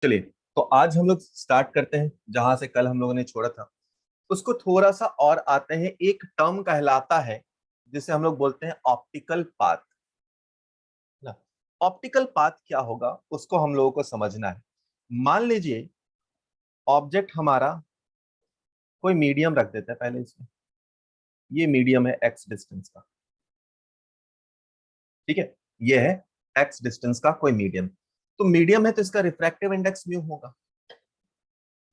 चलिए, तो आज हम लोग स्टार्ट करते हैं जहां से कल हम लोगों ने छोड़ा था। उसको थोड़ा सा और आते हैं। एक टर्म कहलाता है जिसे हम लोग बोलते हैं ऑप्टिकल पाथ ना। ऑप्टिकल पाथ क्या होगा उसको हम लोगों को समझना है। मान लीजिए ऑब्जेक्ट हमारा कोई मीडियम रख देता है पहले इसमें। ये मीडियम है एक्स डिस्टेंस का, ठीक है। ये है एक्स डिस्टेंस का कोई मीडियम। तो मीडियम है तो इसका रिफ्रैक्टिव इंडेक्स म्यू होगा,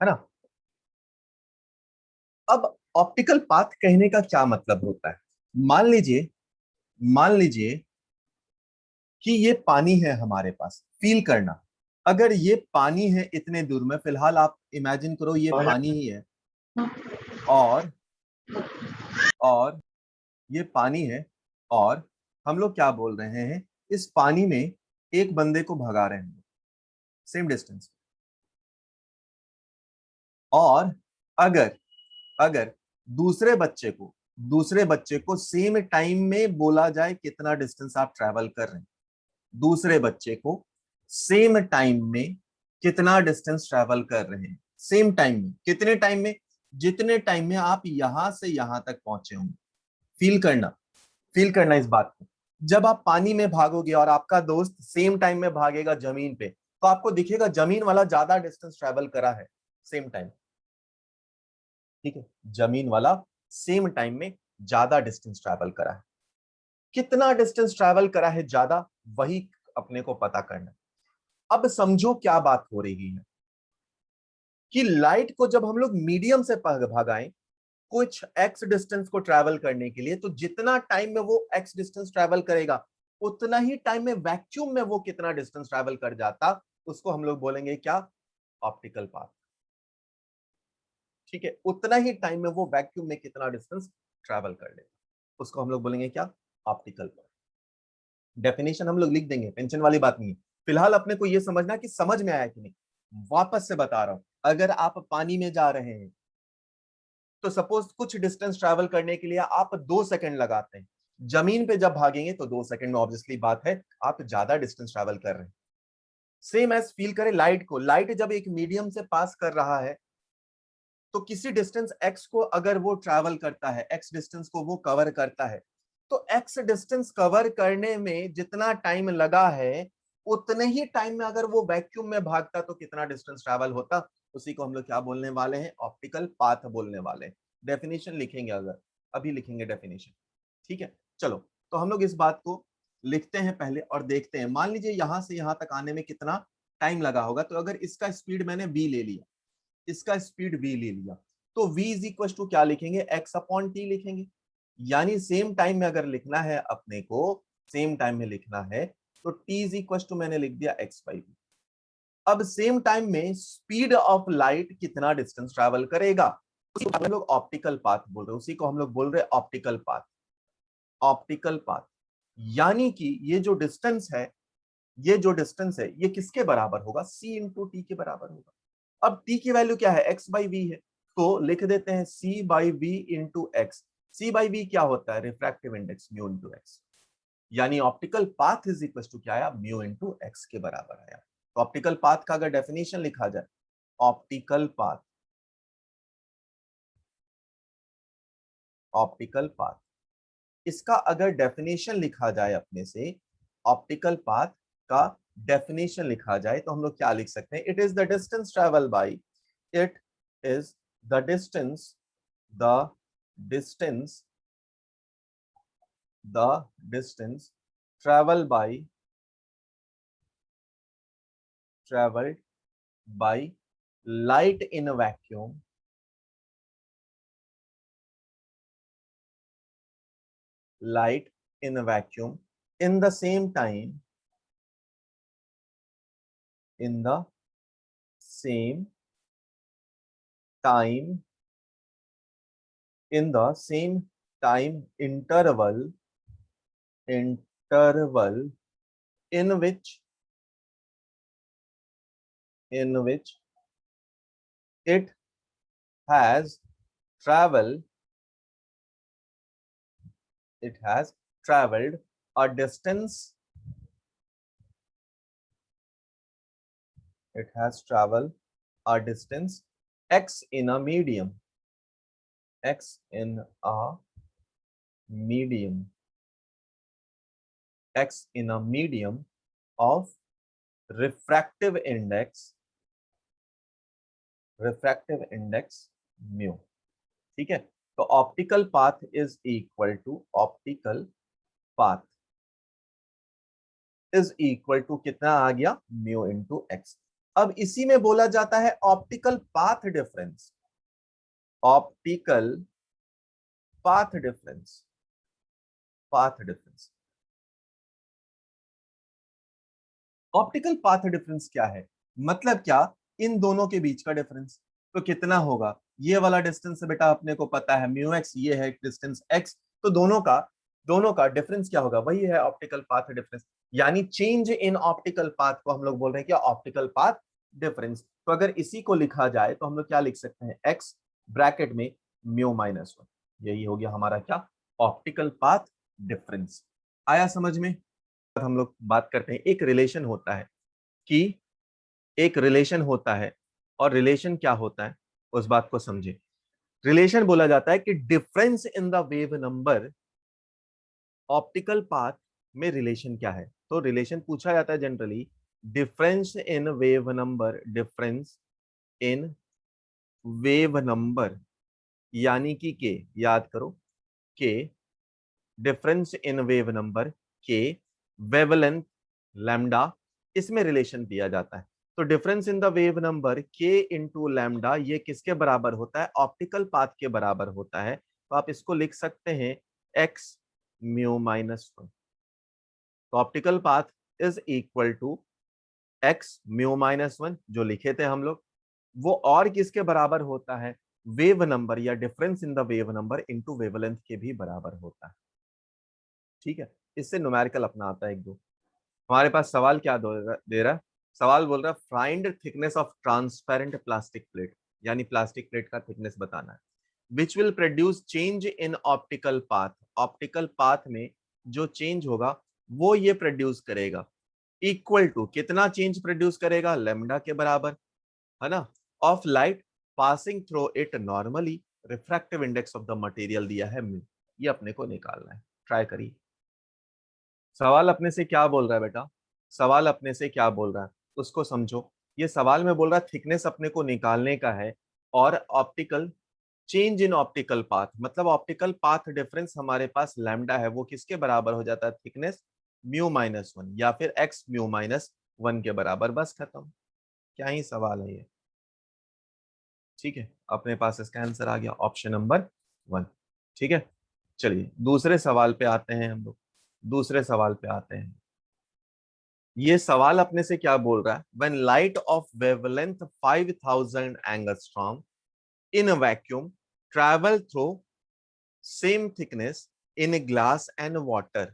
है ना। अब ऑप्टिकल पाथ कहने का क्या मतलब होता है। मान लीजिए कि ये पानी है हमारे पास। फील करना, अगर ये पानी है इतने दूर में, फिलहाल आप इमेजिन करो ये पानी ही है, और और ये पानी है, और हम लोग क्या बोल रहे हैं, इस पानी में एक बंदे को भगा रहे हैं सेम डिस्टेंस। और अगर अगर दूसरे बच्चे को सेम टाइम में बोला जाए कितना डिस्टेंस आप ट्रैवल कर रहे हैं, दूसरे बच्चे को सेम टाइम में कितना डिस्टेंस ट्रैवल कर रहे हैं, सेम टाइम में कितने टाइम में, जितने टाइम में आप यहां से यहां तक पहुंचे होंगे। फील करना, फील करना इस बात को। जब आप पानी में भागोगे और आपका दोस्त सेम टाइम में भागेगा जमीन पे, तो आपको दिखेगा जमीन वाला ज्यादा डिस्टेंस ट्रैवल करा है सेम टाइम, ठीक है। जमीन वाला सेम टाइम में ज्यादा डिस्टेंस ट्रैवल करा है। कितना डिस्टेंस ट्रैवल करा है ज्यादा, वही अपने को पता करना है। अब समझो क्या बात हो रही है कि लाइट को जब हम लोग मीडियम से भगाएं कुछ एक्स डिस्टेंस को ट्रैवल करने के लिए, तो जितना टाइम में वो एक्स डिस्टेंस ट्रैवल करेगा, उतना ही टाइम में वैक्यूम में वो कितना डिस्टेंस ट्रैवल कर जाता, उसको हम लोग बोलेंगे क्या, ऑप्टिकल पाथ, ठीक है। उतना ही टाइम में वो वैक्यूम में कितना डिस्टेंस ट्रैवल कर लेगा, उसको हम लोग बोलेंगे क्या, ऑप्टिकल पाथ। डेफिनेशन हम लोग लिख देंगे, टेंशन वाली बात नहीं है। फिलहाल अपने को यह समझना कि समझ में आया कि नहीं। वापस से बता रहा हूं, अगर आप पानी में जा रहे हैं तो सपोज कुछ डिस्टेंस ट्रैवल करने के लिए आप 2 सेकंड लगाते हैं, जमीन पे जब भागेंगे तो 2 सेकंड में ऑब्वियसली बात है आप ज्यादा डिस्टेंस ट्रैवल कर रहे हैं। सेम एज फील करें लाइट को, लाइट जब एक मीडियम से पास कर रहा है तो किसी डिस्टेंस एक्स को अगर वो ट्रैवल करता है, एक्स डिस्टेंस को वो कवर करता है, तो एक्स डिस्टेंस कवर करने में जितना टाइम लगा है उतने ही टाइम में अगर वो वैक्यूम में भागता तो कितना डिस्टेंस ट्रैवल होता, उसी को हम लोग क्या बोलने वाले हैं, ऑप्टिकल पाथ बोलने वाले हैं। डेफिनेशन लिखेंगे, अगर अभी लिखेंगे डेफिनेशन, ठीक है। चलो, तो हम लोग इस बात को लिखते हैं पहले और देखते हैं। मान लीजिए यहां से यहां तक आने में कितना टाइम लगा होगा, तो अगर इसका स्पीड मैंने बी ले लिया, इसका स्पीड v ले लिया, तो v इज इक्वल टू क्या लिखेंगे, x अपॉन टी लिखेंगे। यानी सेम टाइम में अगर लिखना है अपने को, सेम टाइम में लिखना है तो t इज इक्वल टू मैंने लिख दिया x बाई v। अब सेम टाइम में स्पीड ऑफ लाइट कितना डिस्टेंस ट्रैवल करेगा, उसी को हम लोग ऑप्टिकल पाथ बोल रहे हैं, उसी को हम लोग बोल रहे हैं ऑप्टिकल पाथ। ऑप्टिकल पाथ यानी कि ये जो डिस्टेंस है ये किसके बराबर होगा, c इंटू टी के बराबर होगा। अब t की वैल्यू क्या है, x बाई वी है, तो लिख देते हैं c by v into x. C by v क्या होता है, refractive index mu into x. यानी optical path is equal to क्या आया, म्यू इंटू एक्स के बराबर आया। तो ऑप्टिकल पाथ का अगर डेफिनेशन लिखा जाए, ऑप्टिकल पाथ, ऑप्टिकल पाथ, इसका अगर डेफिनेशन लिखा जाए अपने से, ऑप्टिकल पाथ का डेफिनेशन लिखा जाए तो हम लोग क्या लिख सकते हैं, it is the distance travel by, it is the the distance the distance traveled by light in a vacuum, light in a vacuum in the same time, in the same time, in the same time interval in which it has traveled it has traveled a distance it has traveled a distance x in a medium, x in a medium, x in a medium of refractive index mu. ठीक है, तो optical path is equal to कितना आ गया, mu into x. अब इसी में बोला जाता है optical path difference, optical path difference, optical path difference क्या है, मतलब क्या, इन दोनों के बीच का डिफरेंस। तो कितना होगा, ये वाला डिस्टेंस बेटा अपने को पता है म्यू एक्स, ये है डिस्टेंस एक्स, तो दोनों का डिफरेंस क्या होगा, वही है ऑप्टिकल पाथ डिफरेंस। यानी चेंज इन ऑप्टिकल पाथ को हम लोग बोल रहे हैं क्या, ऑप्टिकल पाथ डिफरेंस। तो अगर इसी को लिखा जाए तो हम लोग क्या लिख सकते हैं, एक्स ब्रैकेट में म्यू माइनस वन, यही हो गया हमारा क्या, ऑप्टिकल पाथ डिफरेंस। आया समझ में। हम लोग बात करते हैं, एक रिलेशन होता है कि एक रिलेशन होता है, और रिलेशन क्या होता है उस बात को समझे। रिलेशन बोला जाता है कि difference in the wave number optical path में रिलेशन क्या है। तो रिलेशन पूछा जाता है generally, difference in wave number, difference in wave number यानी कि के, याद करो के, डिफरेंस इन वेव नंबर के, वेवलेंथ लैम्डा, इसमें रिलेशन दिया जाता है। तो difference in the wave number के इंटू लैम्डा, ये किसके बराबर होता है, ऑप्टिकल पाथ के बराबर होता है। तो आप इसको लिख सकते हैं एक्स म्यू माइनस वन। तो optical path is equal to x mu minus one, जो लिखे थे हम लोग, वो और किसके बराबर होता है, वेव नंबर या difference in the wave number into wavelength के भी बराबर होता है। ठीक है, इससे न्यूमेरिकल अपना आता है एक दो। हमारे पास सवाल क्या दे रहा है, सवाल बोल रहा है find thickness of transparent plastic plate, यानी प्लास्टिक प्लेट का थिकनेस बताना है, which will produce change in optical path, optical path में जो चेंज होगा वो ये प्रोड्यूस करेगा, इक्वल टू कितना चेंज प्रोड्यूस करेगा, लेमडा के बराबर, है ना, of light passing through it normally, refractive index of the material दिया है म्यू, ये अपने को निकालना है। ट्राई करिए। सवाल अपने से क्या बोल रहा है बेटा, सवाल अपने से क्या बोल रहा है उसको समझो। ये सवाल में बोल रहा है थिकनेस अपने को निकालने का है, और optical change in optical path, मतलब ऑप्टिकल पाथ डिफरेंस हमारे पास लैम्डा है, वो किसके बराबर हो जाता है, थिकनेस म्यू माइनस वन या फिर एक्स म्यू माइनस वन के बराबर। बस खत्म, क्या ही सवाल है ये। ठीक है, अपने पास इसका आंसर आ गया ऑप्शन नंबर वन। ठीक है, चलिए दूसरे सवाल पे आते हैं हम लोग। दूसरे सवाल पे आते हैं, ये सवाल अपने से क्या बोल रहा है, when light of wavelength 5000 angstrom in a vacuum travel through same thickness in glass and water.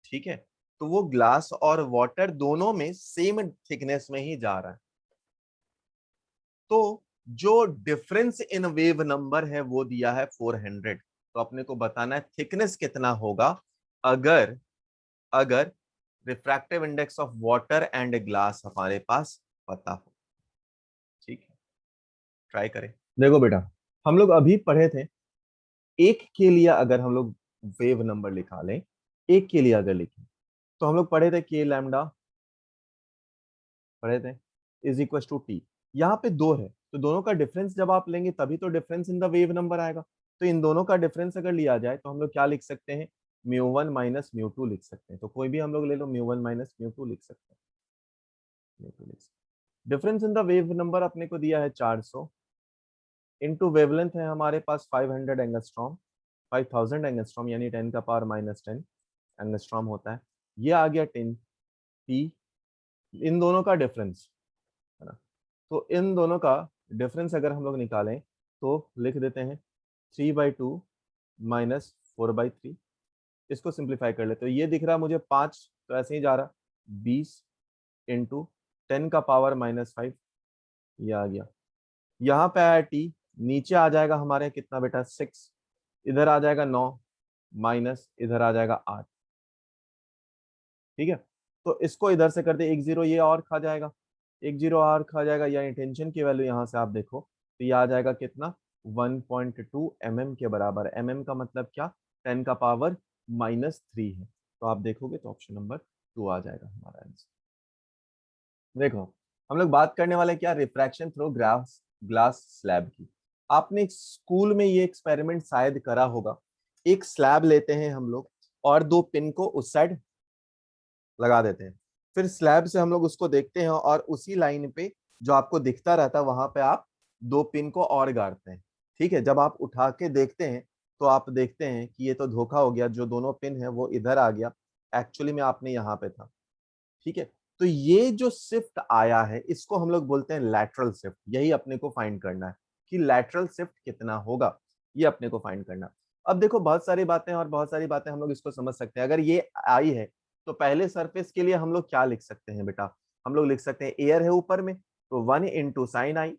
ठीक है, तो वो ग्लास और वाटर दोनों में सेम थिकनेस में ही जा रहा है, तो जो डिफरेंस इन वेव नंबर है वो दिया है 400। तो अपने को बताना है थिकनेस कितना होगा अगर अगर refractive index of water and glass हमारे पास पता हो। ठीक है, ट्राई करें। देखो बेटा, हम लोग अभी पढ़े थे, एक के लिए अगर हम लोग वेव नंबर लिखा लें, एक के लिए अगर लिखें, तो हम लोग पढ़े थे के लैम्डा, पढ़े थे, इज इक्वल टू टी। यहाँ पे दो है, तो दोनों का डिफरेंस जब आप लेंगे तभी तो difference in the wave number आएगा। तो इन दोनों का डिफरेंस अगर लिया जाए तो हम लोग क्या लिख सकते हैं, mu one minus mu two लिख सकते हैं। तो कोई भी हम लोग ले लो, mu one minus mu two लिख सकते हैं, म्यू टू लिख सकते हैं। Difference in the wave number अपने को दिया है 400, इनटू वेवलेंथ है हमारे पास 500 एंगस्ट्रॉम, 5000 एंगस्ट्रॉम यानी 10 का पावर माइनस 10 एंगस्ट्रॉम होता है। ये आ गया 10 पी, इन दोनों का डिफरेंस, है ना। तो इन दोनों का डिफरेंस अगर हम लोग निकालें तो लिख देते हैं 3/2 माइनस 4/3। इसको सिंप्लीफाई कर लेते हो, ये दिख रहा है मुझे 5, तो ऐसे ही जा रहा, 20 इंटू 10 का पावर माइनस 5, ये आ गया। यहाँ पे आया टी, नीचे आ जाएगा हमारे कितना बेटा 6, इधर आ जाएगा 9 माइनस इधर आ जाएगा 8। ठीक है, तो इसको इधर से कर दे, एक जीरो ये और खा जाएगा, एक जीरो और खा जाएगा, यानी टेंशन की वैल्यू यहाँ से आप देखो तो ये आ जाएगा कितना 1.2 mm के बराबर। mm का मतलब क्या, 10 का पावर -3 है। तो आप देखोगे तो ऑप्शन नंबर 2 आ जाएगा हमारा आंसर। देखो हम लोग बात करने वाले क्या, refraction through glass glass slab की। आपने स्कूल में ये एक्सपेरिमेंट शायद करा होगा। एक स्लैब लेते हैं हम लोग और दो पिन को उस साइड लगा देते हैं, फिर स्लैब से हम लोग उसको देखते हैं और उसी लाइन पे जो आपको दिखता रहता है वहां पे आप दो पिन को और गाड़ते हैं। ठीक है, जब आप उठा के देखते हैं तो आप देखते हैं कि ये तो धोखा हो गया, जो दोनों पिन है वो इधर आ गया, एक्चुअली में आपने यहाँ पे था। ठीक है, तो ये जो शिफ्ट आया है इसको हम लोग बोलते हैं लैटरल शिफ्ट। यही अपने को फाइंड करना है कि लैटरल शिफ्ट कितना होगा, ये अपने को फाइंड करना। अब देखो बहुत सारी बातें और बहुत सारी बातें हम लोग इसको समझ सकते हैं। अगर ये आई है तो पहले सरफेस के लिए हम लोग क्या लिख सकते हैं बेटा, हम लोग लिख सकते हैं एयर है ऊपर में तो 1 इंटू साइन आई।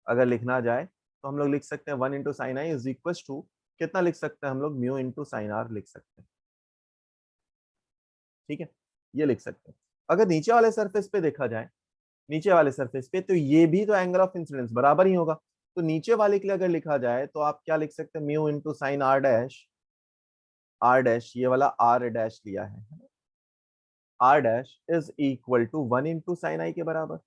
अगर लिखना जाए तो हम लोग लिख सकते हैं 1 into sine i is equal to कितना लिख सकते हैं हम लोग, म्यू इंटू साइन आर लिख सकते हैं। ठीक है, ये लिख सकते हैं। अगर नीचे वाले सरफेस पे देखा जाए, नीचे वाले सरफेस पे तो ये भी तो एंगल ऑफ इंसिडेंस बराबर ही होगा। तो नीचे वाले के लिए अगर लिखा जाए तो आप क्या लिख सकते हैं, mu into sine R dash, R dash ये वाला आर डैश लिया है, R dash is equal to 1 into sine I के बराबर।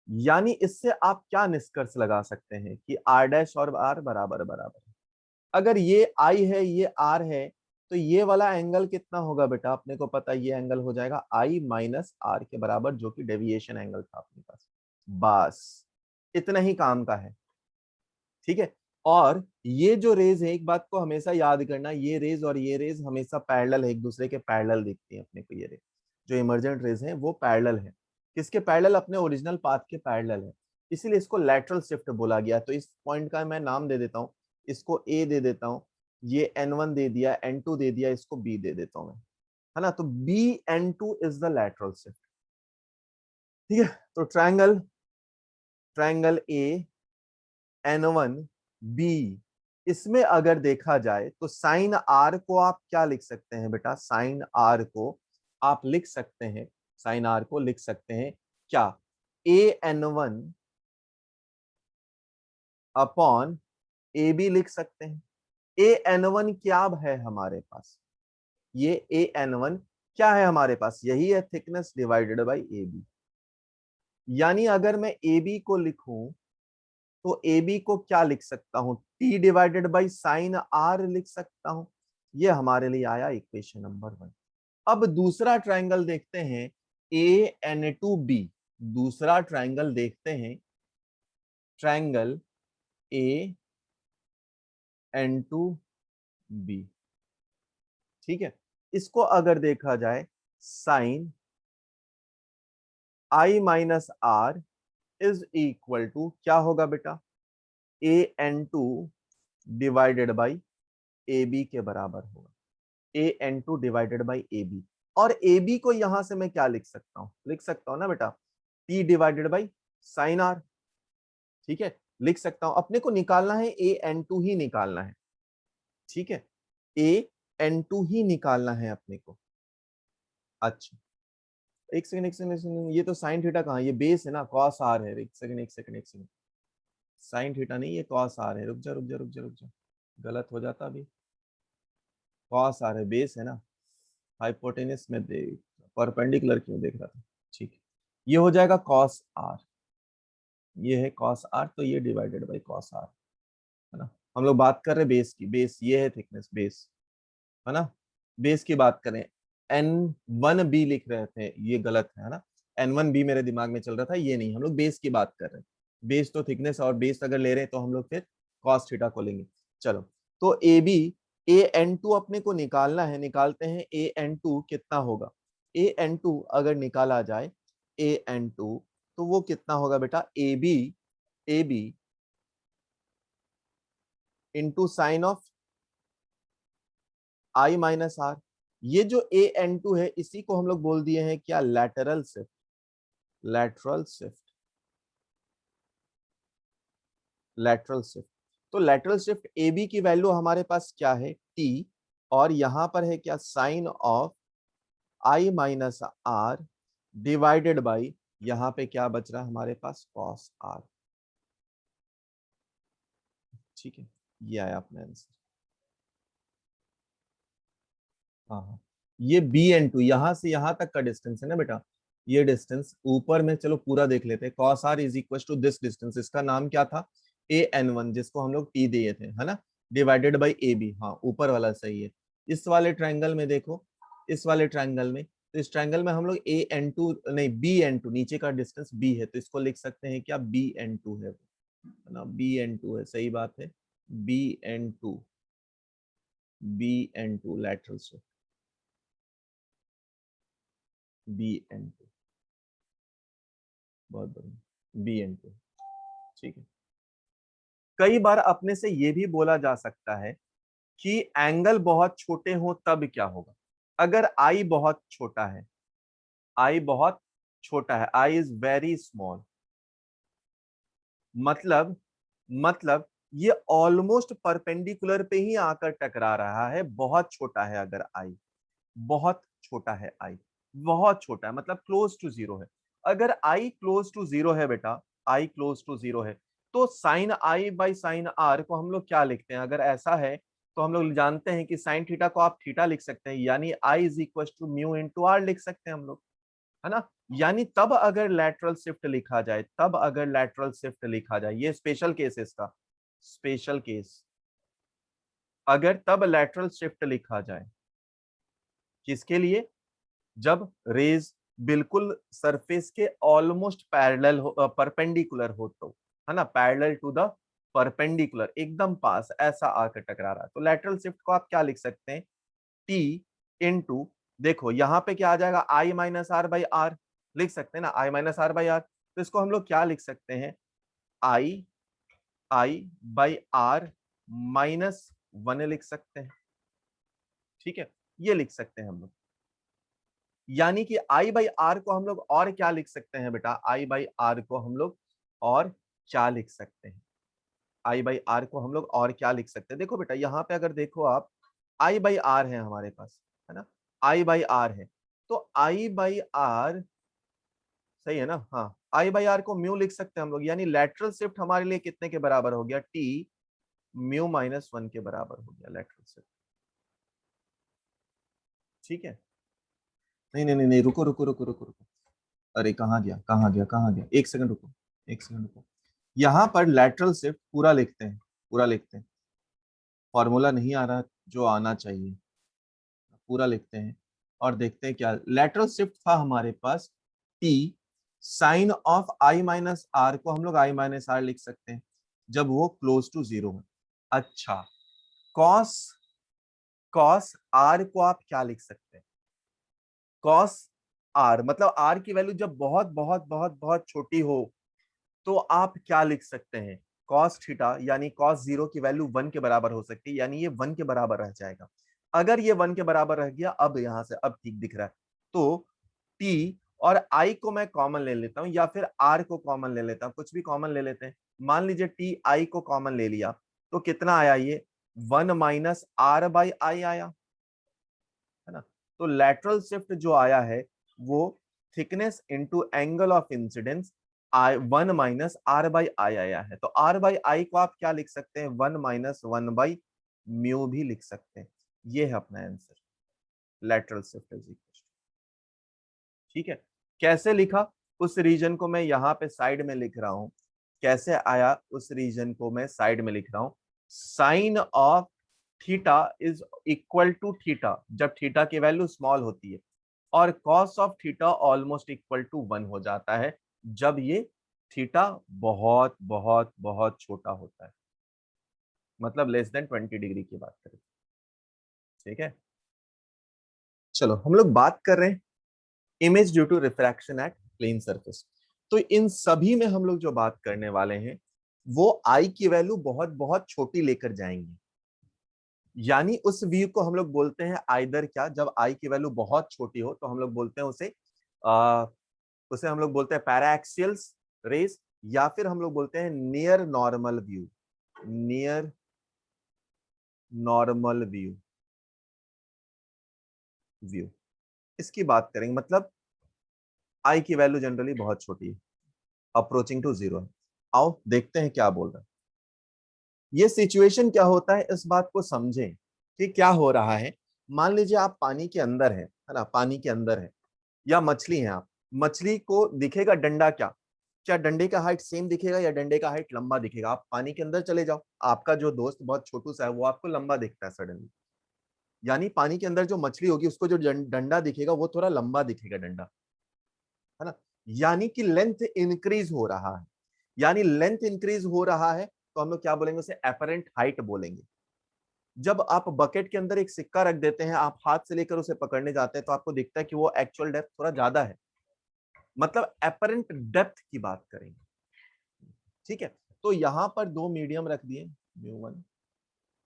यानी इससे आप क्या निष्कर्ष लगा सकते हैं कि आर डैश और आर बराबर बराबर है। अगर ये आई है ये आर है तो ये वाला एंगल कितना होगा बेटा, अपने को पता है ये एंगल हो जाएगा आई माइनस आर के बराबर, जो कि डेविएशन एंगल था अपने पास। बस इतना ही काम का है। ठीक है, और ये जो रेज है, एक बात को हमेशा याद करना, ये रेज और ये रेज हमेशा पैरेलल है, एक दूसरे के पैरेलल दिखती है अपने को। ये रेज जो इमर्जेंट रेज है वो पैरेलल है, किसके पैरेलल, अपने ओरिजिनल पाथ के पैरेलल है, इसीलिए इसको लैटरल शिफ्ट बोला गया। तो इस पॉइंट का मैं नाम दे देता हूँ, इसको ए दे देता हूँ, ये N1 दे दिया, N2 दे दिया, इसको बी दे देता हूँ मैं, है ना। तो BN2 is the lateral shift. ठीक है, तो triangle triangle A N1 B, इसमें अगर देखा जाए तो साइन आर को आप क्या लिख सकते हैं बेटा, साइन आर को आप लिख सकते हैं, साइन आर को लिख सकते हैं क्या, AN1 अपॉन AB लिख सकते हैं। AN1 क्या है हमारे पास, ये AN1 क्या है हमारे पास, यही है थिकनेस डिवाइडेड बाय AB। यानी अगर मैं AB को लिखूं तो ए बी को क्या लिख सकता हूं, t divided by sine r लिख सकता हूं। ये हमारे लिए आया इक्वेशन नंबर 1। अब दूसरा ट्रायंगल देखते हैं, AN2B। दूसरा ट्रायंगल देखते हैं, ट्रायंगल AN2B। ठीक है, इसको अगर देखा जाए, sine i minus r is equal to क्या होगा बेटा, AN2 डिवाइडेड बाई AB के बराबर होगा, AN2 डिवाइडेड बाई AB। और AB को यहां से मैं क्या लिख सकता हूं, लिख सकता हूं ना बेटा, T divided by sine r. ठीक है, लिख सकता हूं, अपने को निकालना है AN2 ही निकालना है। ठीक है, AN2 ही निकालना है अपने को। अच्छा, एक सेकंड एक सेकंड एक सेकंड, ये तो साइन थीटा कहाँ है, ये बेस है ना, कॉस आर है। एक सेकंड एक सेकंड एक सेकंड, साइन थीटा नहीं, ये कॉस आर है। रुक जा रुक जा रुक जा रुक जा, गलत हो जाता अभी। कॉस आर है, बेस है ना, हाइपोटेनस में देख, परपेंडिकुलर क्यों देख रहा था। ठीक है, ये हो जाएगा कॉस आर, ये है कॉस आर, तो ये डिवाइडेड बाई कॉस आर, है ना। हम लोग बात कर रहे हैं बेस की, बेस ये है थिकनेस, बेस है ना, बेस की बात करें। N1B लिख रहे थे, ये गलत है ना, N1B मेरे दिमाग में चल रहा था, ये नहीं, हम लोग बेस की बात कर रहे हैं। बेस तो थिकनेस, और बेस अगर ले रहे हैं तो हम लोग फिर कॉस थीटा को लेंगे। चलो, तो AN2 अपने को निकालना है, निकालते हैं। AN2 कितना होगा, AN2 अगर निकाला जाए, AN2 तो वो कितना होगा बेटा, AB into sine of I minus r. ये जो AN2 है इसी को हम लोग बोल दिए हैं क्या, lateral shift, lateral shift, lateral shift. तो लैटरल शिफ्ट AB की वैल्यू हमारे पास क्या है, T, और यहां पर है क्या, sine of I minus r divided by यहाँ पे क्या बच रहा है हमारे पास, cos r। ठीक है, ये आया अपना आंसर। हाँ हाँ, ये bn2 यहाँ से यहाँ तक का डिस्टेंस है ना बेटा, ये डिस्टेंस ऊपर में चलो पूरा देख लेते हैं। cos r is equal to this distance, इसका नाम क्या था, an1, जिसको हम लोग t दिए थे, है ना, डिवाइडेड बाई ab। हाँ, ऊपर वाला सही है। इस वाले ट्रायंगल में देखो, इस वाले ट्रायंगल में, तो इस ट्रायंगल में हम लोग an2 नहीं bn2, नीचे का डिस्टेंस b है, तो इसको लिख सकते हैं क्या, bn2 है ना, bn2 है, सही बात है, bn2, bn2 लैटरल से, bn2, बहुत बढ़िया, bn2। ठीक है, कई बार अपने से ये भी बोला जा सकता है कि एंगल बहुत छोटे हो तब क्या होगा। अगर आई बहुत छोटा है, आई बहुत छोटा है, आई इज वेरी स्मॉल, मतलब मतलब ये ऑलमोस्ट परपेंडिकुलर पे ही आकर टकरा रहा है, बहुत छोटा है अगर आई, बहुत छोटा है आई, बहुत छोटा है मतलब क्लोज टू जीरो है। अगर आई क्लोज टू जीरो है बेटा, आई क्लोज टू जीरो है, तो sine i by sine r को हम लोग क्या लिखते हैं, अगर ऐसा है तो हम लोग जानते हैं कि साइन थीटा को आप थीटा लिख सकते हैं, यानी I is equal to mu into R लिख सकते हैं हम लोग, है ना। यानी तब अगर लैटरल शिफ्ट लिखा जाए, तब अगर लैटरल शिफ्ट लिखा जाए, ये स्पेशल केस है इसका, स्पेशल केस, अगर तब लैटरल शिफ्ट लिखा जाए, किसके लिए, जब रेज बिल्कुल सरफेस के ऑलमोस्ट पैरेलल हो, परपेंडिकुलर हो, तो है ना, पैरेलल टू द परपेंडिकुलर, एकदम पास ऐसा आकर टकरा रहा है, तो लैटरल शिफ्ट को आप क्या लिख सकते हैं, टी इनटू, देखो यहाँ पे क्या आ जाएगा, आई माइनस आर बाई आर लिख सकते हैं ना, आई माइनस आर बाई आर, तो इसको हम लोग क्या लिख सकते हैं, आई आई बाई आर माइनस वन लिख सकते हैं। ठीक है, ये लिख सकते हैं हम लोग, यानी कि आई बाई आर को हम लोग और क्या लिख सकते हैं बेटा, आई बाई आर को हम लोग और क्या लिख सकते हैं, आई बाई आर को हम लोग और क्या लिख सकते हैं, देखो बेटा यहाँ पे अगर देखो आप, आई बाई आर है हमारे पास, है ना, आई बाई आर है, तो आई बाई आर सही है ना, हाँ, आई बाई आर को म्यू लिख सकते हैं हम लोग, यानी लेटरल शिफ्ट हमारे लिए कितने के बराबर हो गया, टी म्यू माइनस वन के बराबर हो गया लेटरल शिफ्ट। ठीक है, नहीं नहीं नहीं नहीं, रुको रुको रुको रुको रुको, अरे कहाँ गया कहाँ गया कहाँ गया, एक सेकंड रुको, एक सेकंड रुको, यहाँ पर लैटरल शिफ्ट पूरा लिखते हैं, पूरा लिखते हैं, फॉर्मूला नहीं आ रहा जो आना चाहिए, पूरा लिखते हैं और देखते हैं क्या लैटरल शिफ्ट था हमारे पास, T sine of I minus R को हम लोग आई माइनस आर लिख सकते हैं जब वो क्लोज टू जीरो है। अच्छा, कॉस, कॉस आर को आप क्या लिख सकते हैं, कॉस आर मतलब आर की वैल्यू जब बहुत बहुत बहुत बहुत छोटी हो, तो आप क्या लिख सकते हैं, कॉस थीटा, यानी कॉस जीरो की वैल्यू वन के बराबर हो सकती है, यानी ये वन के बराबर रह जाएगा। अगर ये वन के बराबर रह गया, अब यहां से अब ठीक दिख रहा है, तो टी और आई को मैं कॉमन ले लेता हूं, या फिर आर को कॉमन ले लेता हूं, कुछ भी कॉमन ले लेते हैं। मान लीजिए टी आई को कॉमन ले लिया, तो कितना आया, ये वन माइनस आर बाई आई आया, है ना। तो लैटरल शिफ्ट जो आया है वो thickness into angle of incidence I one minus are by आई आया है, तो आर बाई आई को आप क्या लिख सकते हैं, one minus one by mu भी लिख सकते हैं। ये है अपना answer, lateral shift is equal. ठीक है, कैसे लिखा, उस रीजन को मैं यहाँ पे साइड में लिख रहा हूं, कैसे आया उस रीजन को मैं साइड में लिख रहा हूं, sine of theta is equal to theta, जब थीटा की वैल्यू स्मॉल होती है, और cos of theta almost equal to one हो जाता है जब ये थीटा बहुत बहुत बहुत छोटा होता है, मतलब लेस देन 20 डिग्री की बात करें। ठीक है, चलो हम लोग बात कर रहे हैं image due to refraction at plane surface. तो इन सभी में हम लोग जो बात करने वाले हैं वो आई की वैल्यू बहुत बहुत छोटी लेकर जाएंगे, यानी उस व्यू को हम लोग बोलते हैं आइदर क्या, जब आई की वैल्यू बहुत छोटी हो तो हम लोग बोलते हैं उसे उसे हम लोग बोलते हैं पैराएक्सियल रेस, या फिर हम लोग बोलते हैं near normal view, near normal view, view इसकी बात करेंगे, मतलब आई की वैल्यू जनरली बहुत छोटी है, अप्रोचिंग टू जीरो है। आओ देखते हैं क्या बोल रहा है। ये सिचुएशन क्या होता है, इस बात को समझें कि क्या हो रहा है। मान लीजिए आप पानी के अंदर है ना, पानी के अंदर है, या मछली है आप, मछली को दिखेगा डंडा, क्या डंडे का हाइट सेम दिखेगा या डंडे का हाइट लंबा दिखेगा? आप पानी के अंदर चले जाओ, आपका जो दोस्त बहुत छोटू सा है वो आपको लंबा दिखता है सडनली, यानी पानी के अंदर जो मछली होगी उसको जो डंडा दिखेगा वो थोड़ा लंबा दिखेगा डंडा, है ना। यानी कि लेंथ इंक्रीज हो रहा है, यानी लेंथ इंक्रीज हो रहा है तो हम लोग क्या बोलेंगे, उसे एपरेंट हाइट बोलेंगे। जब आप बकेट के अंदर एक सिक्का रख देते हैं, आप हाथ से लेकर उसे पकड़ने जाते हैं तो आपको दिखता है कि वो एक्चुअल डेप्थ थोड़ा ज्यादा है, मतलब एपरेंट डेप्थ की बात करेंगे। ठीक है, तो यहां पर दो मीडियम रख दिए, म्यू 1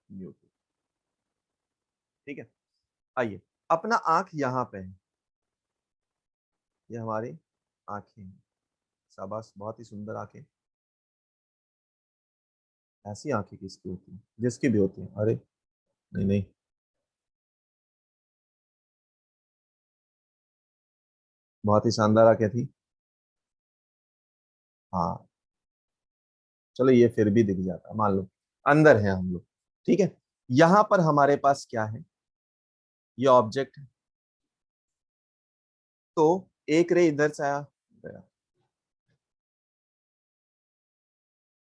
म्यू 2। ठीक है, आइए अपना आंख यहां पे है, ये हमारी आंखें हैं। शाबाश, बहुत ही सुंदर आंखें। ऐसी आंखें किसकी होती है? जिसकी भी होती है। अरे नहीं नहीं, बहुत ही शानदार आंखें थी। हाँ, चलो ये फिर भी दिख जाता, मान लो अंदर है हम लोग। ठीक है, यहां पर हमारे पास क्या है, ये ऑब्जेक्ट है, तो एक रे इधर से आया गया।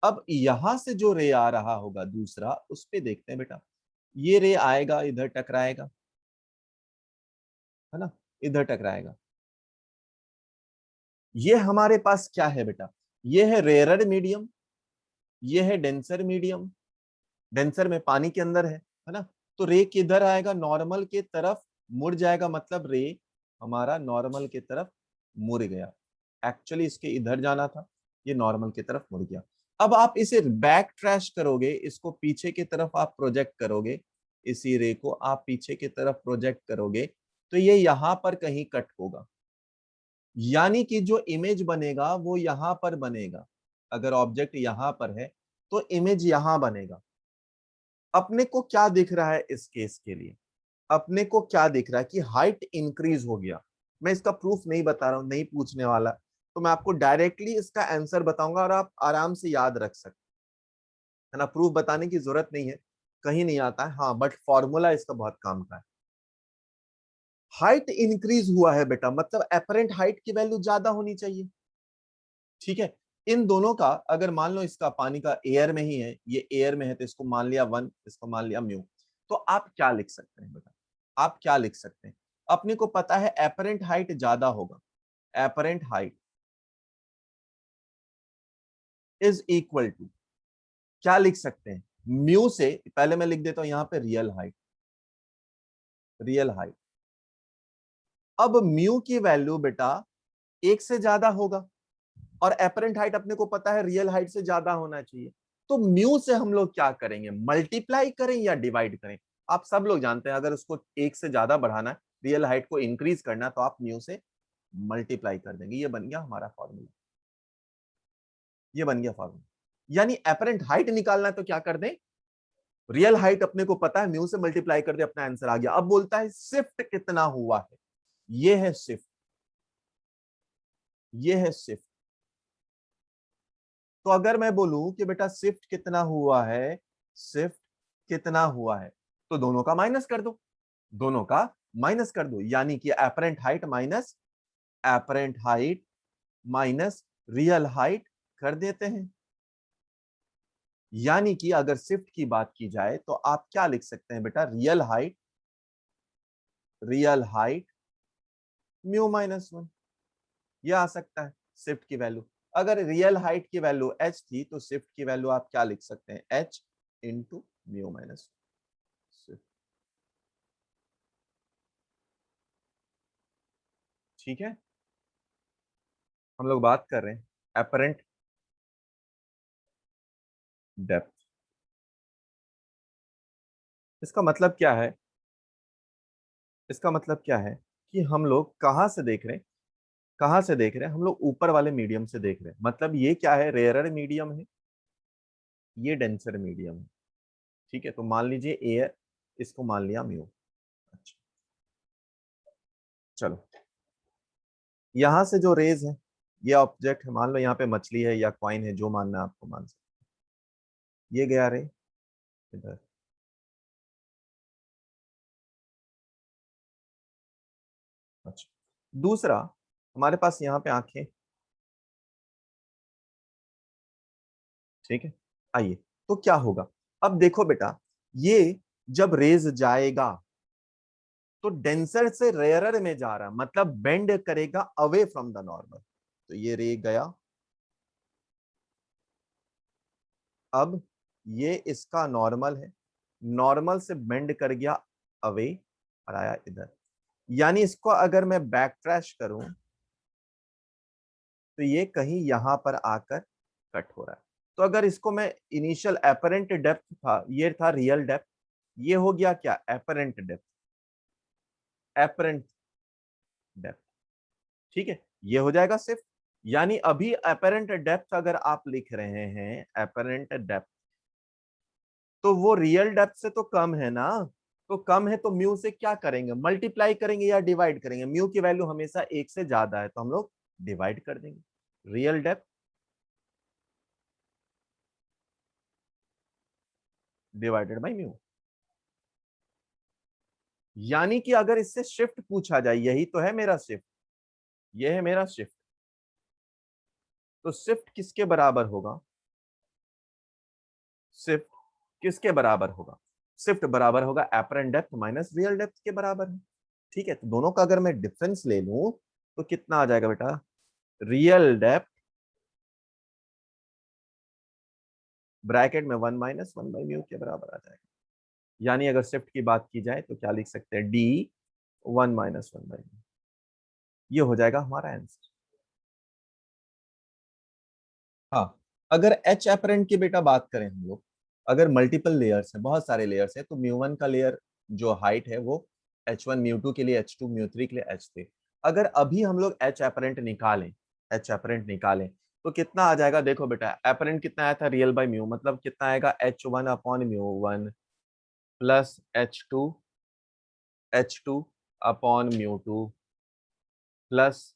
अब यहां से जो रे आ रहा होगा दूसरा, उस पे देखते हैं बेटा। ये रे आएगा इधर टकराएगा, है ना, इधर टकराएगा। ये हमारे पास क्या है बेटा, ये है रेयरर मीडियम, ये है डेंसर मीडियम। डेंसर में पानी के अंदर है ना। तो रे किधर आएगा, नॉर्मल के तरफ मुड़ जाएगा, मतलब रे हमारा नॉर्मल के तरफ मुड़ गया। एक्चुअली इसके इधर जाना था, ये नॉर्मल की तरफ मुड़ गया। अब आप इसे बैक ट्रैश करोगे, इसको पीछे की तरफ आप प्रोजेक्ट करोगे, इसी रे को आप पीछे की तरफ प्रोजेक्ट करोगे, तो ये यहां पर कहीं कट होगा, यानी कि जो इमेज बनेगा वो यहां पर बनेगा। अगर ऑब्जेक्ट यहां पर है तो इमेज यहां बनेगा। अपने को क्या दिख रहा है इस केस के लिए, अपने को क्या दिख रहा है कि हाइट इंक्रीज हो गया। मैं इसका प्रूफ नहीं बता रहा हूं, नहीं पूछने वाला, तो मैं आपको डायरेक्टली इसका आंसर बताऊंगा और आप आराम से याद रख सकते है ना। प्रूफ बताने की जरूरत नहीं है, कहीं नहीं आता है, हाँ बट फॉर्मूला इसका बहुत काम का है। हाइट इंक्रीज हुआ है बेटा, मतलब एपरेंट हाइट की वैल्यू ज्यादा होनी चाहिए। ठीक है, इन दोनों का अगर मान लो इसका पानी का एयर में ही है, ये एयर में है, तो इसको मान लिया 1, इसको मान लिया म्यू। तो आप क्या लिख सकते हैं बेटा, आप क्या लिख सकते हैं? अपने को पता है एपरेंट हाइट ज्यादा होगा, apparent height is equal to, क्या लिख सकते हैं, म्यू से पहले मैं लिख देता हूं यहां पे रियल हाइट, रियल हाइट। अब म्यू की वैल्यू बेटा एक से ज्यादा होगा, और एपरेंट हाइट अपने को पता है रियल हाइट से ज्यादा होना चाहिए। तो म्यू से हम लोग क्या करेंगे, मल्टीप्लाई करें या डिवाइड करें? आप सब लोग जानते हैं अगर उसको एक से ज्यादा बढ़ाना है, रियल हाइट को इंक्रीज करना है, तो आप म्यू से मल्टीप्लाई कर देंगे। ये बन गया हमारा फॉर्मूला, ये बन गया फॉर्मूला। यानी एपरेंट हाइट निकालना है तो क्या कर दें, रियल हाइट अपने को पता है, म्यू से मल्टीप्लाई कर दे, अपना आंसर आ गया। अब बोलता है शिफ्ट कितना हुआ है, ये है शिफ्ट, ये है शिफ्ट। तो अगर मैं बोलूं कि बेटा शिफ्ट कितना हुआ है, शिफ्ट कितना हुआ है, तो दोनों का माइनस कर दो, दोनों का माइनस कर दो, यानी कि apparent height minus apparent height minus real height कर देते हैं। यानी कि अगर शिफ्ट की बात की जाए तो आप क्या लिख सकते हैं बेटा, रियल हाइट, रियल हाइट μ-1, ये आ सकता है शिफ्ट की वैल्यू। अगर रियल हाइट की वैल्यू h थी तो शिफ्ट की वैल्यू आप क्या लिख सकते हैं, h इंटू μ-1। ठीक है, हम लोग बात कर रहे हैं एपरेंट डेप्थ। इसका मतलब क्या है, इसका मतलब क्या है कि हम लोग कहां से देख रहे हैं, कहां से देख रहे हैं, हम लोग ऊपर वाले मीडियम से देख रहे हैं। मतलब ये क्या है, रेयरर मीडियम है, ये डेंसर मीडियम है। ठीक है, तो मान लीजिए एयर, इसको मान लिया म्यू। अच्छा, चलो यहां से जो रेज है, ये ऑब्जेक्ट है, मान लो यहाँ पे मछली है या कॉइन है, जो मानना है आपको मान सकते। ये गया रे इधर, अच्छा। दूसरा, हमारे पास यहाँ पे आंखें, ठीक है। आइए, तो क्या होगा, अब देखो बेटा, ये जब रेज जाएगा तो डेंसर से रेयरर में जा रहा, मतलब बेंड करेगा अवे फ्रॉम द नॉर्मल। तो ये रे गया, अब ये इसका नॉर्मल है, नॉर्मल से बेंड कर गया अवे और आया इधर। यानी इसको अगर मैं बैक ट्रैश करूं तो ये कहीं यहां पर आकर कट हो रहा है। तो अगर इसको मैं, इनिशियल एपरेंट डेप्थ था, ये था रियल डेप्थ, ये हो गया क्या, एपरेंट डेप्थ, एपरेंट डेप्थ, ठीक है। ये हो जाएगा सिर्फ, यानी अभी एपरेंट डेप्थ अगर आप लिख रहे हैं एपरेंट डेप्थ, तो वो रियल डेप्थ से तो कम है ना। तो कम है तो म्यू से क्या करेंगे, मल्टीप्लाई करेंगे या डिवाइड करेंगे। म्यू की वैल्यू हमेशा एक से ज्यादा है तो हम लोग डिवाइड कर देंगे। Real depth divided by mu. यानी कि अगर इससे शिफ्ट पूछा जाए, यही तो है मेरा शिफ्ट, ये है मेरा शिफ्ट, तो शिफ्ट किसके बराबर होगा, शिफ्ट किसके बराबर होगा, शिफ्ट बराबर होगा apparent depth minus real depth के बराबर है। ठीक है, तो दोनों का अगर मैं डिफरेंस ले लूं तो कितना आ जाएगा बेटा, रियल डेप्थ ब्रैकेट में 1 - 1/μ के बराबर आ जाएगा। यानी अगर शिफ्ट की बात की जाए तो क्या लिख सकते हैं, डी 1 - 1/μ। ये हो जाएगा हमारा आंसर। हाँ, अगर एच एपरेंट की बेटा बात करें हम लोग, अगर मल्टीपल लेयर्स है, बहुत सारे लेयर्स है, तो म्यू 1 का लेयर जो हाइट है वो H1 म्यू 2 के लिए, H2 म्यू 3 के लिए, H3। अगर अभी हम लोग एच एपरेंट निकालें, एच एपरेंट निकालें तो कितना आ जाएगा, देखो बेटा एपरेंट कितना आया था, रियल बाई म्यू, मतलब कितना आएगा, H1/μ1 plus H2/μ2 plus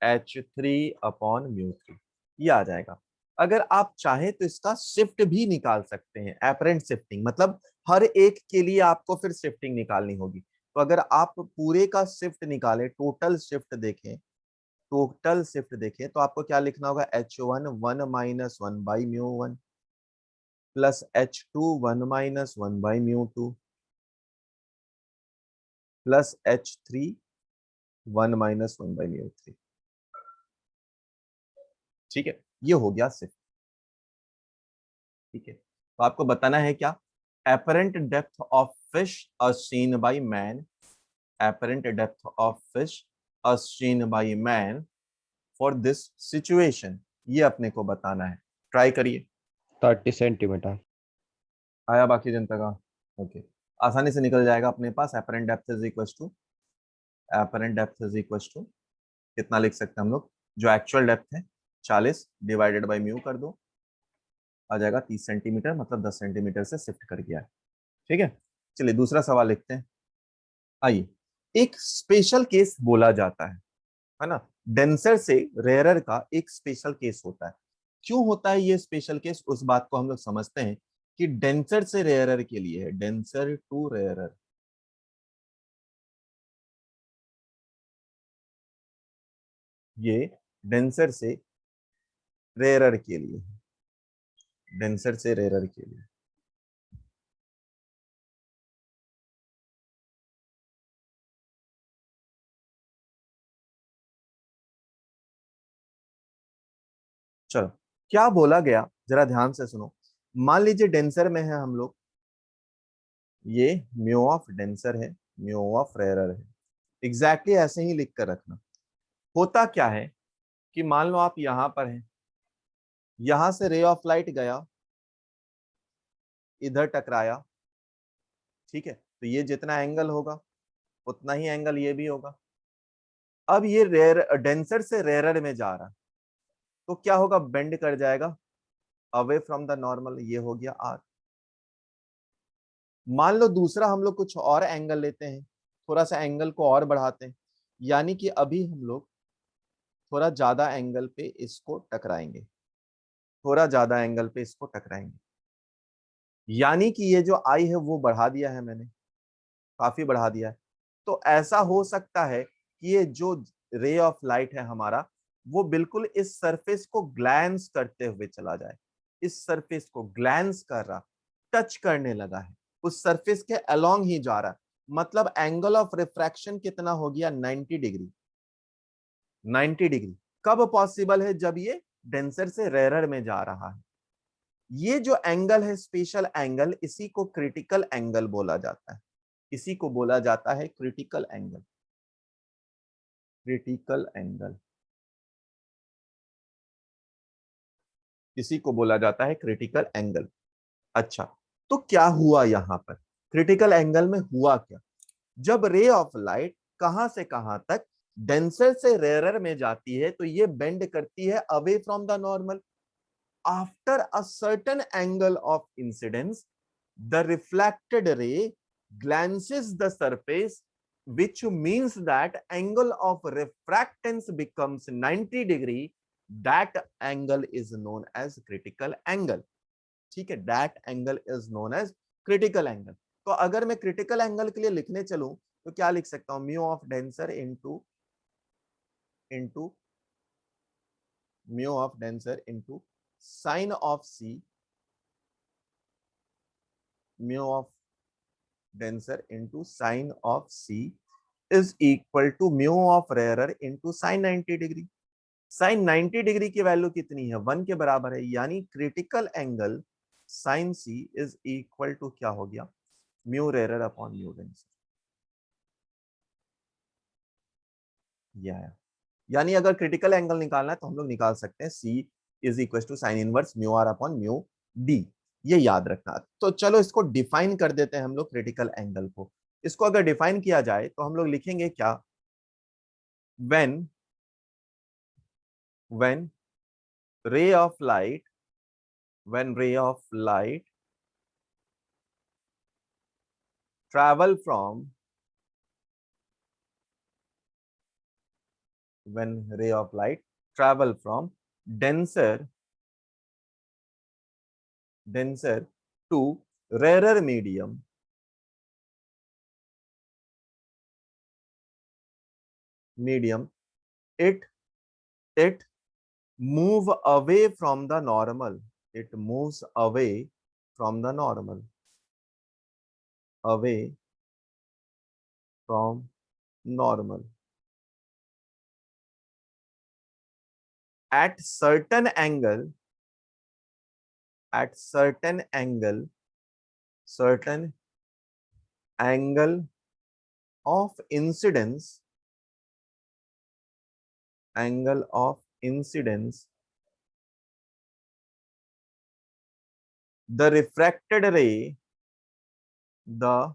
H3/μ3, ये आ जाएगा। अगर आप चाहें तो इसका शिफ्ट भी निकाल सकते हैं, एपरेंट शिफ्टिंग, मतलब हर एक के लिए आपको फिर शिफ्टिंग निकालनी होगी। तो अगर आप पूरे का शिफ्ट निकालें, टोटल शिफ्ट देखें तो आपको क्या लिखना होगा, H1 1 - 1/μ1 plus H2 1 - 1/μ2 plus H3 1 - 1/μ3। ठीक है, ये हो गया शिफ्ट। ठीक है, तो आपको बताना है क्या, apparent depth of fish as seen by man, apparent depth of fish as seen by man for this situation, ये अपने को बताना है। ट्राई करिए। 30 सेंटीमीटर। आया बाकी जनता का, ओके, आसानी से निकल जाएगा अपने पास। apparent depth is equals to कितना लिख सकते हैं हम लोग, जो एक्चुअल डेप्थ है 40 डिवाइडेड बाई म्यू कर दो, आ जाएगा 30 सेंटीमीटर, मतलब 10 सेंटीमीटर से शिफ्ट कर गया है। ठीक है, चलिए दूसरा सवाल लिखते हैं। आइए, एक स्पेशल केस बोला जाता है ना, डेंसर से रेयरर का एक स्पेशल केस होता है। क्यों होता है ये स्पेशल केस, उस बात को हम लोग समझते हैं कि डेंसर से रेयरर के लिए है, डेंसर टू रेयरर, ये डेंसर से रेयरर के लिए, डेंसर से रेयरर के लिए। चलो, क्या बोला गया जरा ध्यान से सुनो। मान लीजिए डेंसर में है हम लोग, ये म्यू ऑफ डेंसर है, म्यू ऑफ रेयरर है, एग्जैक्टली ऐसे ही लिख कर रखना। होता क्या है कि मान लो आप यहां पर हैं, यहां से रे ऑफ लाइट गया, इधर टकराया, ठीक है, तो ये जितना एंगल होगा उतना ही एंगल ये भी होगा। अब ये रेयर, डेंसर से रेयरर में जा रहा, तो क्या होगा, बेंड कर जाएगा अवे फ्रॉम द नॉर्मल, ये हो गया आर। मान लो दूसरा हम लोग कुछ और एंगल लेते हैं, थोड़ा सा एंगल को और बढ़ाते हैं, यानी कि अभी हम लोग थोड़ा ज्यादा एंगल पे इसको टकराएंगे, थोड़ा ज्यादा एंगल पे इसको टकराएंगे, यानी कि ये जो आई है वो बढ़ा दिया है मैंने, काफी बढ़ा दिया है। तो ऐसा हो सकता है कि ये जो रे ऑफ लाइट है हमारा, वो बिल्कुल इस सरफेस को ग्लैंस करते हुए चला जाए, इस सरफेस को ग्लैंस कर रहा, टच करने लगा है, उस सरफेस के अलोंग ही जा रहा है। मतलब एंगल ऑफ रिफ्रैक्शन कितना हो गया, 90 डिग्री। 90 डिग्री कब पॉसिबल है, जब ये डेंसर से रेयरर में जा रहा है। ये जो एंगल है स्पेशल एंगल, इसी को क्रिटिकल एंगल बोला जाता है, इसी को बोला जाता है क्रिटिकल एंगल, क्रिटिकल एंगल, इसी को बोला जाता है क्रिटिकल एंगल। अच्छा, तो क्या हुआ यहां पर, क्रिटिकल एंगल में हुआ क्या, जब रे ऑफ लाइट कहां से कहां तक, डेंसर से रेयरर में जाती है, तो ये बेंड करती है away from the normal. After a certain angle of incidence, the reflected ray glances the surface, which means that angle of refractance becomes 90 degree. That angle is known as critical angle. ठीक है, that angle is known as critical angle. तो अगर मैं critical angle के लिए लिखने चलूं तो क्या लिख सकता हूं, mu of denser into into mu of denser into sine of C, mu of denser into sine of C is equal to mu of rarer into sine 90 degree. Sine 90 degree की वैल्यू कितनी है, 1 के बराबर है, यानी critical angle sine C is equal to क्या हो गया, mu rarer upon mu denser. यानी अगर क्रिटिकल एंगल निकालना है तो हम लोग निकाल सकते हैं C is equal to sine inverse mu R upon mu D, ये याद रखना। तो चलो इसको डिफाइन कर देते हैं हम लोग क्रिटिकल एंगल को। इसको अगर डिफाइन किया जाए तो हम लोग लिखेंगे क्या, when when ray of light, when ray of light travel from, when ray of light travel from denser to rarer medium, it move away from the normal, it moves away from the normal, away from normal at certain angle, at certain angle, certain angle of incidence, angle of incidence, the refracted ray, the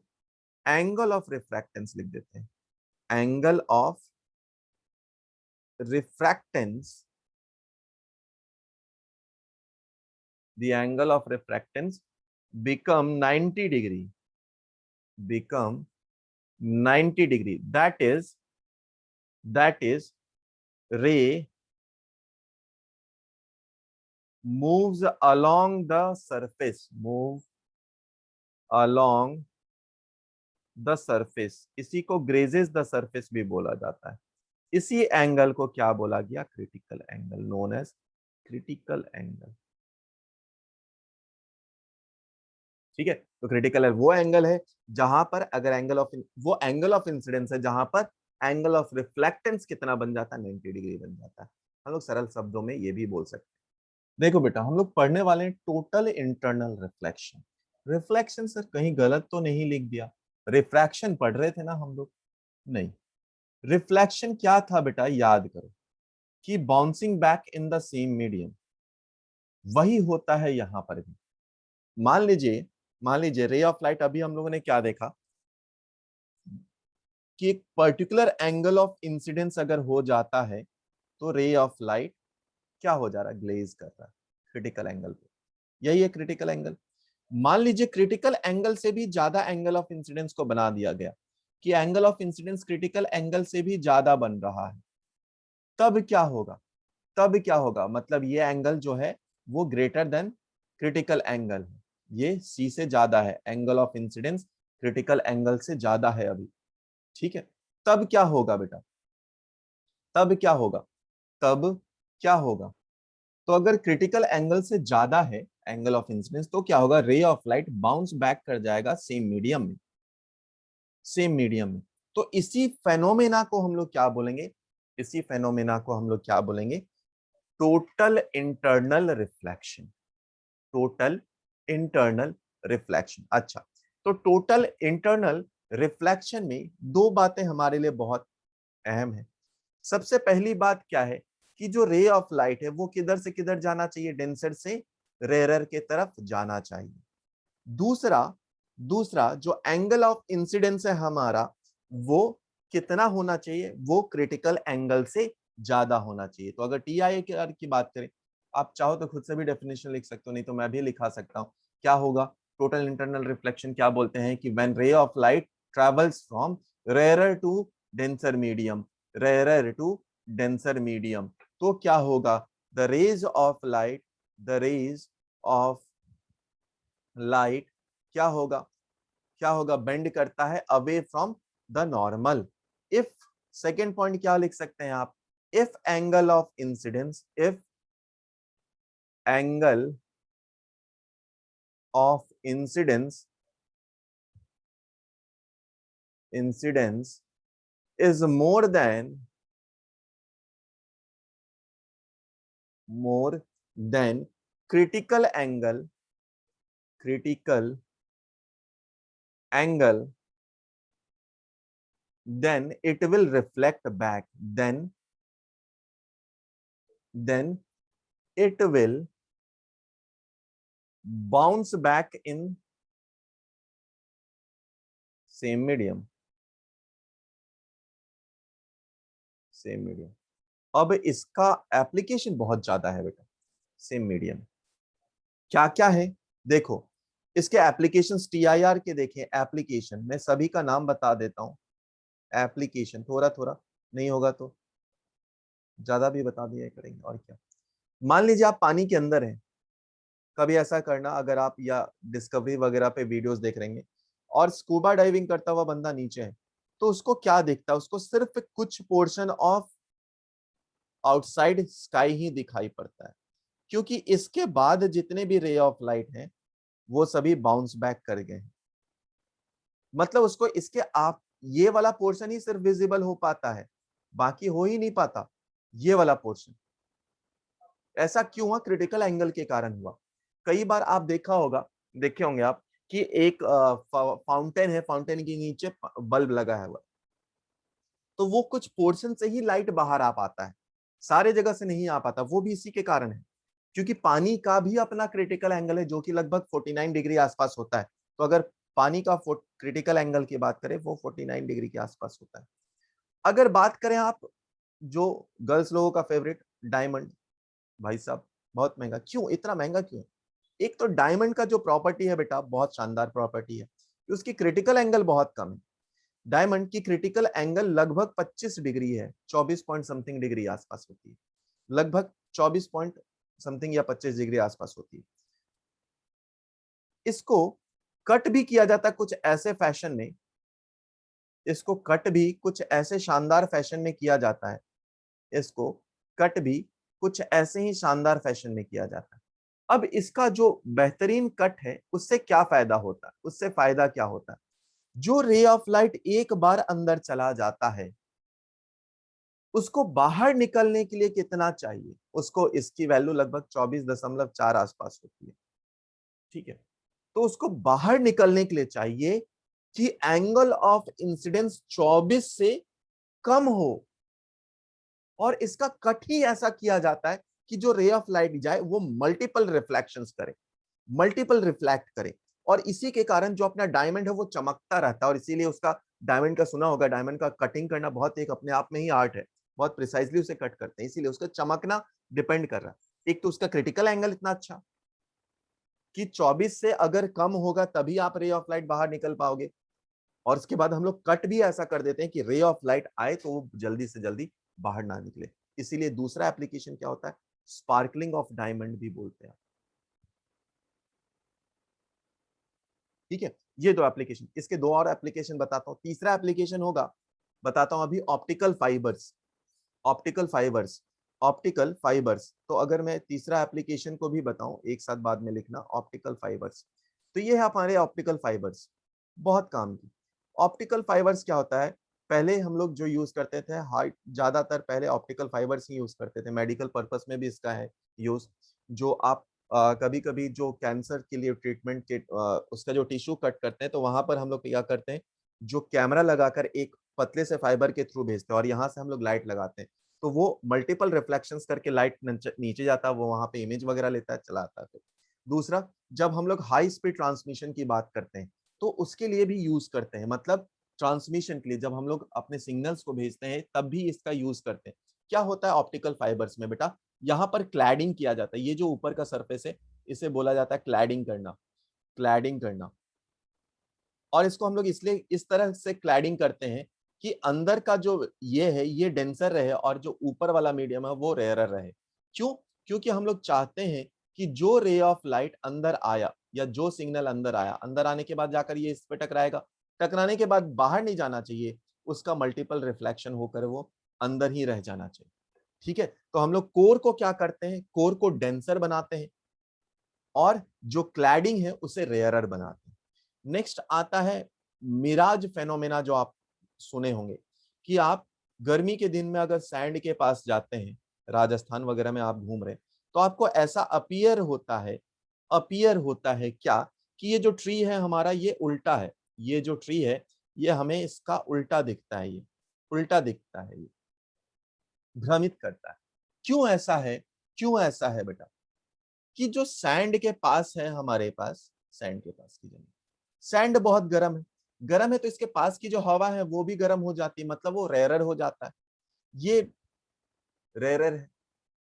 angle of refractance लिख देते हैं, angle of refractance, the angle of refractance become 90 degree, become 90 degree, that is ray moves along the surface, move along the surface, इसी को ग्रेजेस the surface भी बोला जाता है। इसी एंगल को क्या बोला गया, critical angle, known as critical angle. ठीक है, तो क्रिटिकल वो एंगल है जहां पर अगर एंगल ऑफ, वो एंगल ऑफ इंसिडेंस है जहां पर एंगल ऑफ रिफ्लेक्टेंस कितना बन जाता है, 90 डिग्री बन जाता है। हम लोग सरल शब्दों में ये भी बोल सकते हैं। देखो बेटा, हम लोग पढ़ने वाले हैं total internal reflection. Reflection sir कहीं गलत तो नहीं लिख दिया, रिफ्रैक्शन पढ़ रहे थे ना हम लोग, नहीं। रिफ्लेक्शन क्या था बेटा, याद करो कि bouncing back in the same medium, वही होता है यहां पर भी। मान लीजिए रे ऑफ लाइट, अभी हम लोगों ने क्या देखा कि एक पर्टिकुलर एंगल ऑफ इंसिडेंस अगर हो जाता है तो रे ऑफ लाइट क्या हो जा रहा है, ग्लेज कर रहा है क्रिटिकल एंगल पे, यही है क्रिटिकल एंगल। मान लीजिए क्रिटिकल एंगल से भी ज्यादा एंगल ऑफ इंसिडेंस को बना दिया गया कि angle of incidence critical angle से भी ज्यादा बन रहा है, तब क्या होगा, तब क्या होगा, मतलब ये एंगल जो है वो ग्रेटर देन क्रिटिकल एंगल है, ये सी से ज्यादा है, angle of incidence critical angle से ज्यादा है अभी, ठीक है। तब क्या होगा बेटा, तब क्या होगा, तब क्या होगा, तो अगर क्रिटिकल एंगल से ज्यादा है एंगल ऑफ इंसिडेंस, तो क्या होगा, रे ऑफ लाइट बाउंस बैक कर जाएगा सेम मीडियम में, सेम मीडियम में। तो इसी फेनोमेना को हम लोग क्या बोलेंगे, इसी फेनोमेना को हम लोग क्या बोलेंगे, total internal reflection, total internal reflection. अच्छा, तो टोटल इंटरनल रिफ्लेक्शन में दो बातें हमारे लिए बहुत अहम है। सबसे पहली बात क्या है कि जो रे ऑफ लाइट है वो किधर से किधर जाना चाहिए, डेंसर से रेयरर के तरफ जाना चाहिए। दूसरा, दूसरा जो एंगल ऑफ इंसिडेंस है हमारा, वो कितना होना चाहिए, वो क्रिटिकल एंगल से ज्यादा होना चाहिए। तो अगर टी आई आर की बात करें, आप चाहो तो खुद से भी डेफिनेशन लिख सकते हो, नहीं तो मैं भी लिखा सकता हूं। क्या होगा, टोटल इंटरनल रिफ्लेक्शन क्या बोलते हैं कि when ray of light travels from rarer to denser medium, rarer to denser medium, तो क्या होगा, the rays of light, the rays of light क्या होगा, क्या होगा, बेंड करता है away from the normal. If, second point क्या लिख सकते हैं आप, if angle of incidence, if angle of incidence, incidence is more than critical angle, critical angle, then it will reflect back, then it will bounce back in same medium, same medium। अब इसका application बहुत ज्यादा है बेटा, same medium क्या क्या है, देखो इसके एप्लीकेशन टीआईआर के देखें, एप्लीकेशन मैं सभी का नाम बता देता हूं, एप्लीकेशन थोड़ा थोड़ा नहीं होगा तो ज्यादा भी बता दिया करेंगे और क्या। मान लीजिए आप पानी के अंदर हैं, कभी ऐसा करना अगर आप या डिस्कवरी वगैरह पे वीडियोस देख रहे हैं और स्कूबा डाइविंग करता हुआ बंदा नीचे है, तो उसको क्या दिखता है, उसको सिर्फ कुछ पोर्शन ऑफ आउटसाइड स्काई ही दिखाई पड़ता है, क्योंकि इसके बाद जितने भी रे ऑफ लाइट हैं वो सभी बाउंस बैक कर गए हैं। मतलब उसको इसके आप ये वाला पोर्शन ही सिर्फ विजिबल हो पाता है, बाकी हो ही नहीं पाता ये वाला पोर्शन। ऐसा क्यों हुआ, क्रिटिकल एंगल के कारण हुआ। कई बार आप देखा होगा, देखे होंगे आप कि एक फाउंटेन है, फाउंटेन के नीचे बल्ब लगा है, तो वो कुछ पोर्शन से ही लाइट बाहर आ पाता है, सारे जगह से नहीं आ पाता। वो भी इसी के कारण है, क्योंकि पानी का भी अपना क्रिटिकल एंगल है जो कि लगभग 49 डिग्री आसपास होता है। तो अगर पानी का क्रिटिकल एंगल की बात करें, वो 49 डिग्री के आसपास होता है। अगर बात करें आप, जो गर्ल्स लोगों का फेवरेट डायमंड, भाई साहब बहुत महंगा, क्यों इतना महंगा क्यों। एक तो डायमंड का जो प्रॉपर्टी है बेटा, बहुत शानदार प्रॉपर्टी है कि उसकी क्रिटिकल एंगल बहुत कम है। डायमंड की क्रिटिकल एंगल लगभग 25 डिग्री है, 24 पॉइंट समथिंग डिग्री आसपास होती है, लगभग 24 पॉइंट समथिंग या 25 डिग्री आसपास होती है। इसको कट भी किया जाता है कुछ ऐसे फैशन में, इसको कट भी कुछ ऐसे शानदार फैशन में किया जाता है, इसको कट भी कुछ ऐसे ही शानदार फैशन में किया जाता है। अब इसका जो बेहतरीन कट है उससे क्या फायदा होता है, उससे फायदा क्या होता है, जो रे ऑफ लाइट एक बार अंदर चला जाता है उसको बाहर निकलने के लिए कितना चाहिए, उसको इसकी वैल्यू लगभग 24.4 आसपास होती है, ठीक है। तो उसको बाहर निकलने के लिए चाहिए कि एंगल ऑफ इंसिडेंस 24 से कम हो, और इसका कट ही ऐसा किया जाता है कि जो रे ऑफ लाइट जाए वो मल्टीपल रिफ्लेक्शंस करे, मल्टीपल रिफ्लेक्ट करे, और इसी के कारण जो अपना डायमंड है वो चमकता रहता है। और इसीलिए उसका, डायमंड का सुना होगा, डायमंड का कटिंग करना बहुत एक अपने आप में ही आर्ट है, बहुत प्रिसाइजली उसे कट करते हैं, इसीलिए उसका चमकना डिपेंड कर रहा है। एक तो उसका क्रिटिकल एंगल इतना अच्छा कि 24 से अगर कम होगा तभी आप रे ऑफ लाइट बाहर निकल पाओगे, और उसके बाद हम लोग कट भी ऐसा कर देते हैं कि रे ऑफ लाइट आए तो वो जल्दी से जल्दी बाहर ना निकले। इसीलिए दूसरा एप्लीकेशन क्या होता है, स्पार्कलिंग ऑफ डायमंड भी बोलते हैं। ठीक है, ये दो एप्लीकेशन, इसके दो और एप्लीकेशन बताता हूं। तीसरा एप्लीकेशन होगा, बताता हूं अभी, optical fibres. Optical fibres, optical fibres. तो अगर मैं तीसरा एप्लीकेशन को भी बताऊं, एक साथ बाद में लिखना, ऑप्टिकल फाइबर्स। तो ये है हमारे ऑप्टिकल फाइबर्स, बहुत काम की। ऑप्टिकल फाइबर्स क्या होता है, पहले हम लोग जो यूज करते थे, हाइट ज्यादातर पहले ऑप्टिकल फाइबर्स ही यूज करते थे, मेडिकल पर्पस में भी इसका है यूज। जो आप कभी कभी जो कैंसर के लिए ट्रीटमेंट के उसका जो टिश्यू कट करते हैं, तो वहां पर हम लोग क्या करते हैं, जो कैमरा लगाकर एक पतले से फाइबर के थ्रू भेजते हैं और यहाँ से हम लोग लाइट लगाते हैं, तो वो मल्टीपल रिफ्लेक्शंस करके लाइट नीचे जाता है, वो वहां पे इमेज वगैरह लेता है, चला आता है फिर। दूसरा, जब हम लोग हाई स्पीड ट्रांसमिशन की बात करते हैं, तो उसके लिए भी यूज करते हैं, मतलब ट्रांसमिशन के लिए जब हम लोग अपने सिग्नल्स को भेजते हैं तब भी इसका यूज करते हैं। क्या होता है ऑप्टिकल फाइबर्स में बेटा, यहाँ पर क्लैडिंग किया जाता है, ये जो ऊपर का सरफेस है इसे बोला जाता है क्लैडिंग करना, क्लैडिंग करना। और इसको हम लोग इसलिए इस तरह से क्लैडिंग करते हैं कि अंदर का जो ये है ये डेंसर रहे और जो ऊपर वाला मीडियम है वो रेयरर रहे। क्यों? क्योंकि हम लोग चाहते हैं कि जो रे ऑफ लाइट अंदर आया या जो सिग्नल अंदर आया, अंदर आने के बाद जाकर ये इस पे टकराएगा, टकराने के बाद बाहर नहीं जाना चाहिए, उसका मल्टीपल रिफ्लेक्शन होकर वो अंदर ही रह जाना चाहिए। ठीक है, तो हम लोग कोर को क्या करते हैं, कोर को डेंसर बनाते हैं और जो क्लैडिंग है उसे रेयरर बनाते हैं। नेक्स्ट आता है मिराज फेनोमेना, जो आप सुने होंगे कि आप गर्मी के दिन में अगर सैंड के पास जाते हैं, राजस्थान वगैरह में आप घूम रहे हैं, तो आपको ऐसा अपीयर होता है क्या, कि ये जो ट्री है हमारा ये उल्टा है, ये जो ट्री है ये हमें इसका उल्टा दिखता है, ये उल्टा दिखता है, ये भ्रमित करता है। क्यों ऐसा है? क्यों ऐसा है बेटा, कि जो सैंड के पास है, हमारे पास सैंड के पास की जमीन, सैंड बहुत गर्म है, गर्म है तो इसके पास की जो हवा है वो भी गर्म हो जाती है, मतलब वो रेयरर हो जाता है, ये रेयरर है।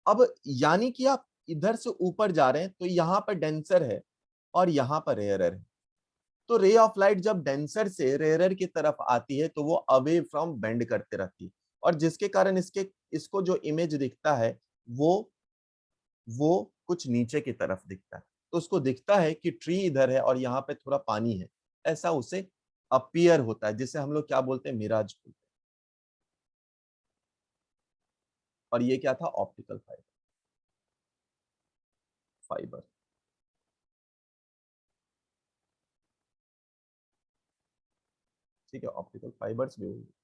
अब यानी कि आप इधर से ऊपर जा रहे हैं तो यहाँ पर डेंसर है और यहाँ पर रेयरर है, तो रे ऑफ लाइट जब डेंसर से रेयरर की तरफ आती है तो वो अवे फ्रॉम बेंड करते रहती है, और जिसके कारण इसको जो इमेज दिखता है वो वो कुछ नीचे की तरफ दिखता है, तो उसको दिखता है कि ट्री इधर है और यहाँ पे थोड़ा पानी है, ऐसा उसे अपीयर होता है, जिसे हम लोग क्या बोलते हैं, मिराज बोलते हैं। और ये क्या था, ऑप्टिकल फाइबर, फाइबर। ठीक है, ऑप्टिकल फाइबर्स भी होंगे।